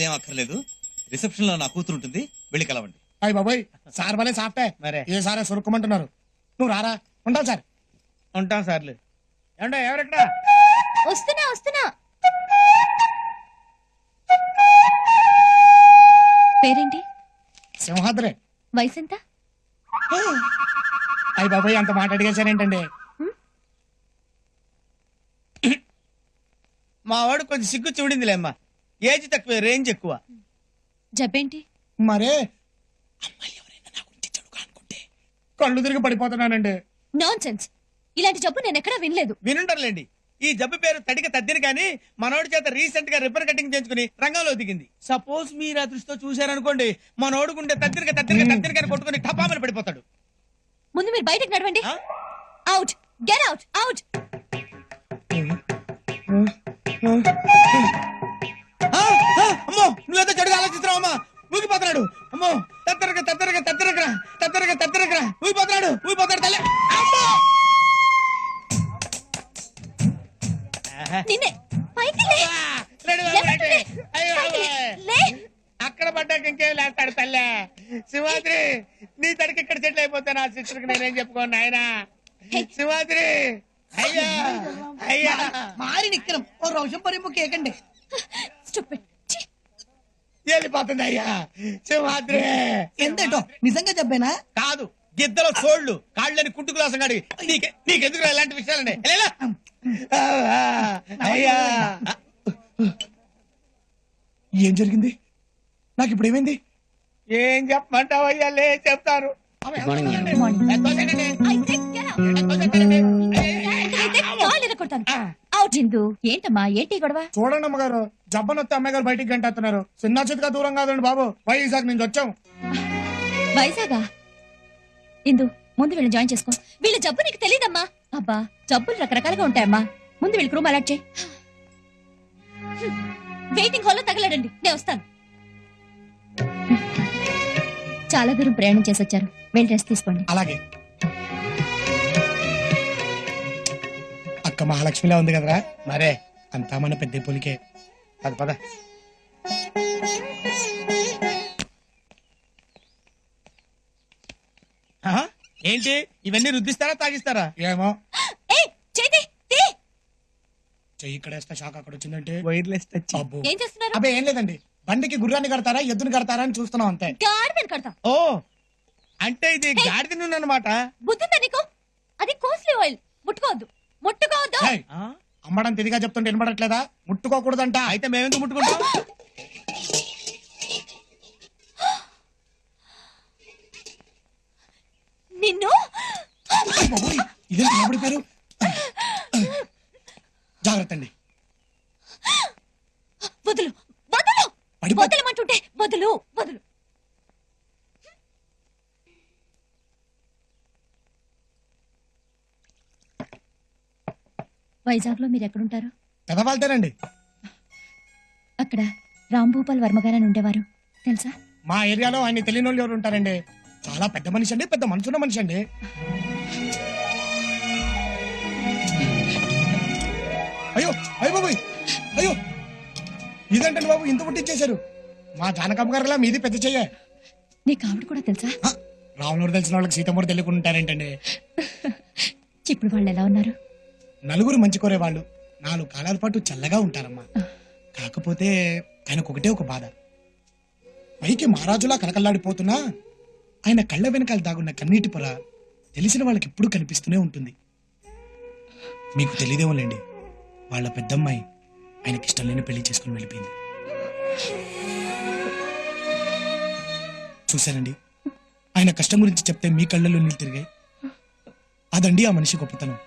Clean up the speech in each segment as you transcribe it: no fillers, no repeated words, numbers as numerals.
ఏం అక్కర్లేదు, రిసెప్షన్ లో నా కూతురు ఉంటుంది, వెళ్ళి కలవండి. అయ్యి బాబోయ్, సార్ భలే సాఫ్టే. మరే ఏ సారే సురుక్కుమంటున్నారు. నువ్వు రారా, ఉంటాను సార్. ఉంటాం సార్లు. ఏమంటే ఎవరెక్కడ? వస్తున్నా వస్తున్నా. పేరేంటి? సింహాద్రి. వయసు ఎంత? అయ్యి బాబోయ్, అంత మాట అడిగేశారేంటండి? మా వాడు కొంచెం సిగ్గు చూడిందిలేమ్మా, ఏజ్ తక్కువ రేంజ్ ఎక్కువ. జబ్బేంటి? మరే అమ్మాయి ఎవరైనా నా గురించి చెడుగా అనుకుంటే కళ్ళు తిరిగి పడిపోతున్నానండి. Non sense. ఇలాంటి జబ్బు నేను ఎక్కడా వినలేదు. వినుంటారులేండి, ఈ జబ్బు పేరు తడిక తద్దిని, కానీ మనోడి చేత రీసెంట్ గా రిబ్బన్ కటింగ్ చేయించుకుని రంగంలో దిగింది. సపోజ్ మీరు ఆ దృష్టితో చూశారనుకోండి, మనోడుకుంటే తద్దిని కొట్టుకుని టపామని పడిపోతాడు. ముందు మీరు బయటకు నడవండి. Out, get out, out. అమ్మో, నువ్వేదో చెడుగా ఆలోచిస్తున్నావు అమ్మా, ఊగిపోతున్నాడు. అమ్మో, తత్తరగా ఊగిపోతాడు తల్లి. అమ్మో, నిన్నే పైకి లే. లే. అక్కడ పడ్డాక ఇంకేం లేస్తాడు తల్లే. సింహాద్రి, నీ తడికి ఇక్కడ సెటిల్ అయిపోతే నా సిస్టర్కి నేనేం చెప్పుకోను ఆయన. సింహాద్రి, అయ్యా అయ్యా మారి నిక్కరం ఓ రోషం పరిము కేకండి. Stupid. ఛీ. వెళ్ళిపోతుంది అయ్యా. సింహాద్రి ఎంతేటో నిజంగా చెప్పేనా? కాదు, గిద్దలో చోళ్ళు కాళ్ళని కుంటుకులాసం కాడి. నీకెందుకు ఇలాంటి విషయాలండి? అయ్యా, ఏం జరిగింది? నాకు ఇప్పుడు ఏమైంది? ఏం చెప్పమంటావు అయ్యా? లే చెప్తాను. I said get out. అయితే కాళ్ళు ఇరగొడతాను. అవుట్. ఇందు ఏంటమ్మా, ఏంటి గొడవ? చూడండి అమ్మగారు, జబ్బనొత్తే అమ్మాయి గారు బయటికి గంటేస్తున్నారు. చిన్న చితగా దూరం కాదండి బాబు, వైజాగ్ నుంచి వచ్చాం. వైజాగా? ఇందు ముందు వీళ్ళని జాయిన్ చేసుకో. వీళ్ళ జబ్బు నీకు తెలియదమ్మా. అబ్బా, జబ్బులు రకరకాలుగా ఉంటాయమ్మా. ముందు వీళ్ళకి రూమ్ అలాట్ చేయి. వెయిటింగ్ హాల్లో తగలడండి, నేను వస్తాను. చాలా దూరం ప్రయాణం చేసి వచ్చారు, వెళ్ళి రెస్ట్ తీసుకోండి. అలాగే. అక్క మహాలక్ష్మిలా ఉంది కదరా? మరే అంతా మన పెద్ద పులికే. పద పద. ఏంటి ఇవన్నీ రుద్దిస్తారా తాగిస్తారా? ఏమో, ఏయ్, చేతి తీ. చెయ్యి ఇక్కడ వేస్తే షాక్ అక్కడ వచ్చిందంటే వైర్లెస్ టచ్. అబ్బో. ఏం చేస్తున్నారు? అబ్బే ఏం లేదండి, బండికి గుర్రాన్ని కడతారా ఎద్దుని కడతారా అని చూస్తున్నాం అంతే. గాడిదని కడతాం. ఓ, అంటే ఇది గాడిద నూనె అన్నమాట. బుద్ధిందా నీకు? అది కాస్ట్లీ ఆయిల్, ముట్టుకోవద్దు, ముట్టుకోవద్దు. ఏయ్, అమ్మడం తిరిగా చెప్తుంటే వినపడట్లేదా? ముట్టుకోకూడదంట. అయితే మేమెందుకు ముట్టుకుంటాం? నిన్ను బాబోయ్, ఇదేంటి నిలబడి పేరు? జాగ్రత్త అండి. వదులు, వదులు, పడిపో- వదలమంటుంటే వదులు, వదులు. వైజాగ్ లో మీరు ఎక్కడుంటారు? పెదవాళ్తేనండి. అక్కడ రాంభూపాల్ వర్మగారని ఉండేవారు, తెలుసా? మా ఏరియాలో ఆయన తెలియని వాళ్ళు ఎవరు ఉంటారండి? చాలా పెద్ద మనిషి అండి, పెద్ద మనసున్న మనిషి అండి. అయ్యో అయ్యో బాబోయ్, అయ్యో ఇదేంటండి బాబు, ఇంత పుట్టించేశారు. మా జానకమ్మ గారిలా మీది పెద్ద చెయ్యే. నీకు ఆవిడ కూడా తెలుసా? రాములూరు తెలిసిన వాళ్ళకి సీతమ్మూరు తెలియకుండా ఉంటారేంటండి? ఇప్పుడు వాళ్ళు ఎలా ఉన్నారు? నలుగురు మంచి కోరే వాళ్ళు 4 కాలాల పాటు చల్లగా ఉంటారమ్మా. కాకపోతే ఆయనకు ఒకటే ఒక బాధ, పైకి మహారాజులా కలకల్లాడిపోతున్నా ఆయన కళ్ళ వెనకాల దాగున్న కన్నీటి పొర తెలిసిన వాళ్ళకి ఎప్పుడు కనిపిస్తూనే ఉంటుంది. మీకు తెలియదేమోలేండి, వాళ్ళ పెద్దమ్మాయి ఆయనకి ఇష్టం లేని పెళ్లి చేసుకుని వెళ్ళిపోయింది. చూశానండి, ఆయన కష్టం గురించి చెప్తే మీ కళ్ళల్లో నీళ్ళు తిరిగాయి. అదండి ఆ మనిషి గొప్పతనం.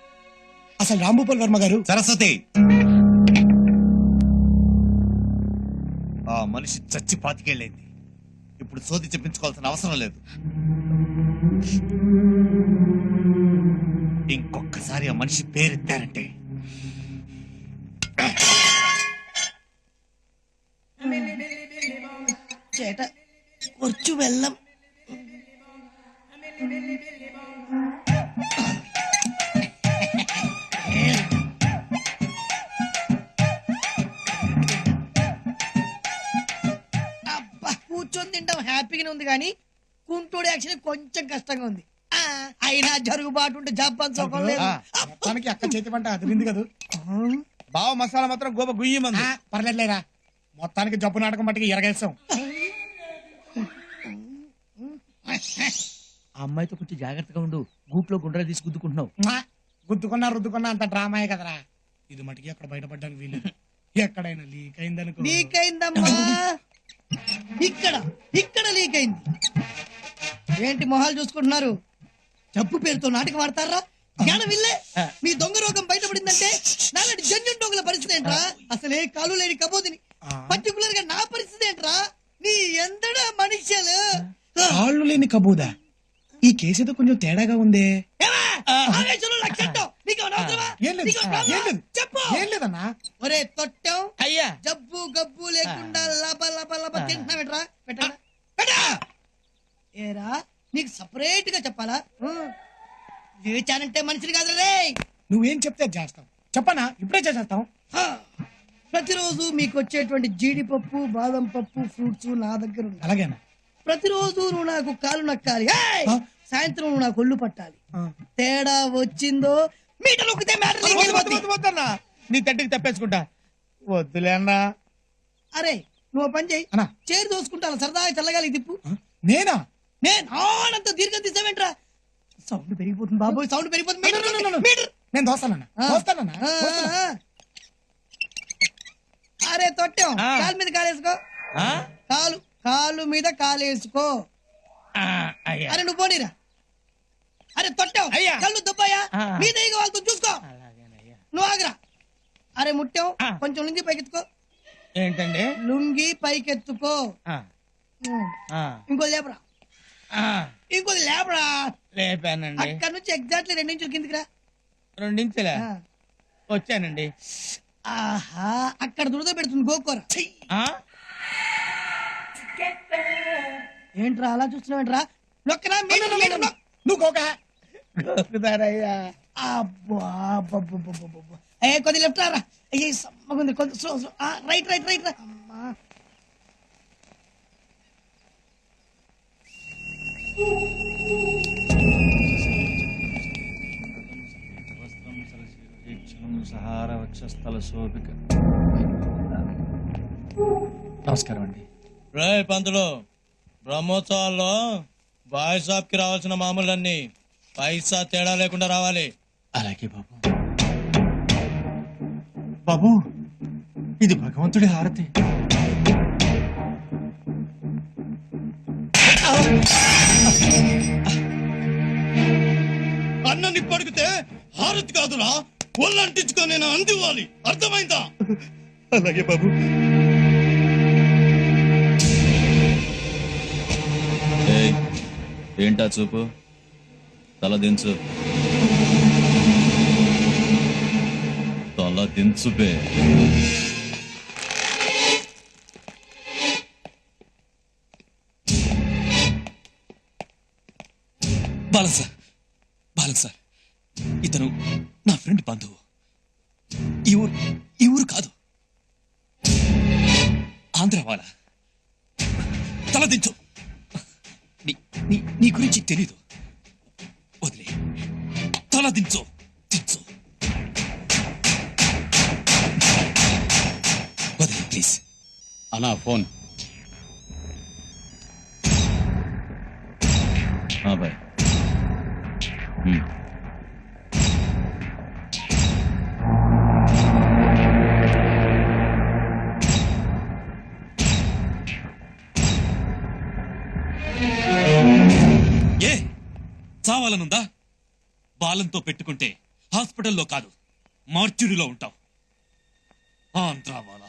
అసలు రాంభూపాల్ వర్మ గారు. సరస్వతి, ఆ మనిషి చచ్చి 25 ఏళ్ళైంది. ఇప్పుడు సోది చెప్పించుకోవాల్సిన అవసరం లేదు. ఇంకొకసారి ఆ మనిషి పేరెత్తారంటే చేట వచ్చు వెళ్ళం. కూర్చొని తింటాం హ్యాపీగానే ఉంది కానీ కుంటోడి యాక్షన్ కొంచెం కష్టంగా ఉంది అయినా జరుగుబాటు ఉంటే జబ్బన్ సుఖం లేదు మొత్తానికి అక్క చేతి పంట అదిరింది కదా. బావ మసాలా మాత్రం గోప గుయ్యమంది. పర్లేదులేరా, మొత్తానికి జబ్బు నాటకం మట్టికి ఎరగేస్తాం. ఆ అమ్మాయితో కొంచెం జాగ్రత్తగా ఉండు, గూట్లో గుండ్రా తీసి గుద్దుకుంటున్నావు. గుద్దుకున్నా రుద్దుకున్నా అంత డ్రామాయే కదరా. ఇది మటుకి అక్కడ బయటపడ్డానికి వీలేదు. ఎక్కడైనా లీక్ అయిందనుకో. లీక్ అయిందమ్మా, ఇక్కడ ఇక్కడ లీక్ అయింది. ఏంటి మొహాలు చూసుకుంటున్నారు? జబ్బు పేరుతో నాటకం ఆడతారా? జ్ఞానం ఇల్లే. మీ దొంగ రోగం బయటపడిందంటే నాలాంటి జంజం దొంగల పరిస్థితి ఏంట్రా? అసలే కాలు లేని కబోదిని పర్టికులర్ గా నా పరిస్థితి ఏంట్రా? నీ ఎంతడా మనుష్యులు కాళ్ళు లేని కబూదా. ఈ కేసు ఏదో కొంచెం తేడాగా ఉందే. ఏం లేదన్నా. ఒరే తొట్టం, అయ్యా జబ్బు గబ్బు లేకుండా లబ లబ లబ తింటున్నావేట్రా? పెట్టా. ఏరా నీకు సపరేట్ గా చెప్పాలా? లేచానంటే మనుషులు కాదు రే. నువ్వేం చెప్తే చేస్తాం. చెప్పనా? ఇప్పుడే చేసేస్తాం. ప్రతిరోజు మీకు వచ్చేటువంటి జీడిపప్పు బాదం పప్పు ఫ్రూట్స్ నా దగ్గర ఉన్నాయి. అలాగేనా? ప్రతిరోజు నువ్వు నాకు కాలు నక్కాలి, సాయంత్రం నువ్వు నాకు ఒళ్ళు పట్టాలి. తేడా వచ్చిందో మీటర్ నొక్కితే వద్దన్నా, నీ తట్టికి తప్పేసుకుంటా. వద్దులే అన్నా. అరే నువ్వు పని చేయి, అన్నా చేరు దోసుకుంటాను సరదాగా చల్లగాలి తిప్పు. నేనా? నేను ఆనంత దీర్ఘం తీసావేంట్రా? సౌండ్ పెరిగిపోతుంది బాబోయ్, సౌండ్ పెరిగిపోతుంది. మీటర్. నేను దోస్తానన్నా. అరే తొట్టాం, కాలు మీద కాలేసుకో. కాలు మీద కాలేసుకో. అరే నువ్వు పోనీరా. అరే తొట్టాం, కళ్ళు దుబ్బాయా మీద వాళ్ళతో చూసుకో. నువ్వు ఆగరా. అరే ముట్టాం, కొంచెం లుంగి పైకెత్తుకో. ఏంటండి? లుంగి పైకెత్తుకో. ఇంకోది లేపరా. ఇంకోది లేపరా. లేపానండి. అక్కడ నుంచి ఎగ్జాక్ట్లీ 2 ఇంచులు కిందికి రా. 2 ఇంచులా? వచ్చానండి. ఆహా, అక్కడ దురద పెడుతుంది గోకోరా. ఏంట్రా అలా చూస్తున్నావేంట్రా? నొక్కరా. నువ్వు గోక. గోకుతారయ్యా. అబ్బా కొద్ది లెఫ్ట్ రా. అయ్యే సమ్మగుంది, కొద్ది స్లో. రైట్ రా. అమ్మా నమస్కారం అండి. రే పంతులు, బ్రహ్మోత్సవాల్లో బాయ్ షాప్ కి రావాల్సిన మామూలన్నీ పైసా తేడా లేకుండా రావాలి. అలాగే బాబు. బాబు, ఇది భగవంతుడి హారతి. అన్నని పడికితే హారతి కాదురా, ఒళ్ళంటించుకో నేను అందివ్వాలి. అర్థమైందా? అలాగే బాబు. ఏంటా చూపు? తల దించు. తల దించుబే. బాలన్ సార్, ఇతను నా ఫ్రెండ్ బంధువు. ఈ ఊరు కాదు, ఆంధ్ర వాళ్ళ. తల దించు. నీ గురించి తెలీదు. వదిలే. తల దించు. వదిలే ప్లీజ్. అన్నా ఫోన్. బాయ్. ఏ చావాలనుందా? బాలంతో పెట్టుకుంటే హాస్పిటల్లో కాదు, మార్చురీలో ఉంటావు. ఆంధ్రావాలా.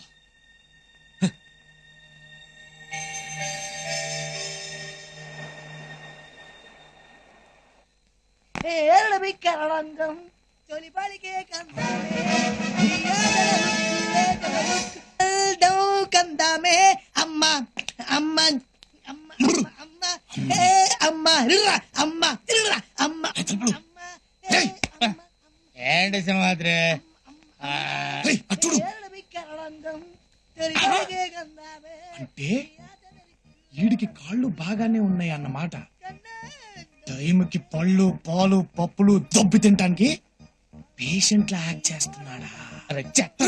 కందామే అమ్మా అమ్మా ఏంటి సింహాద్రి? అంటే వీడికి కాళ్ళు బాగానే ఉన్నాయి అన్నమాట. టైంకి పళ్ళు పాలు పప్పులు దొబ్బి తినటానికి పేషెంట్ లా యాక్ట్ చేస్తున్నాడా? అరే చెత్త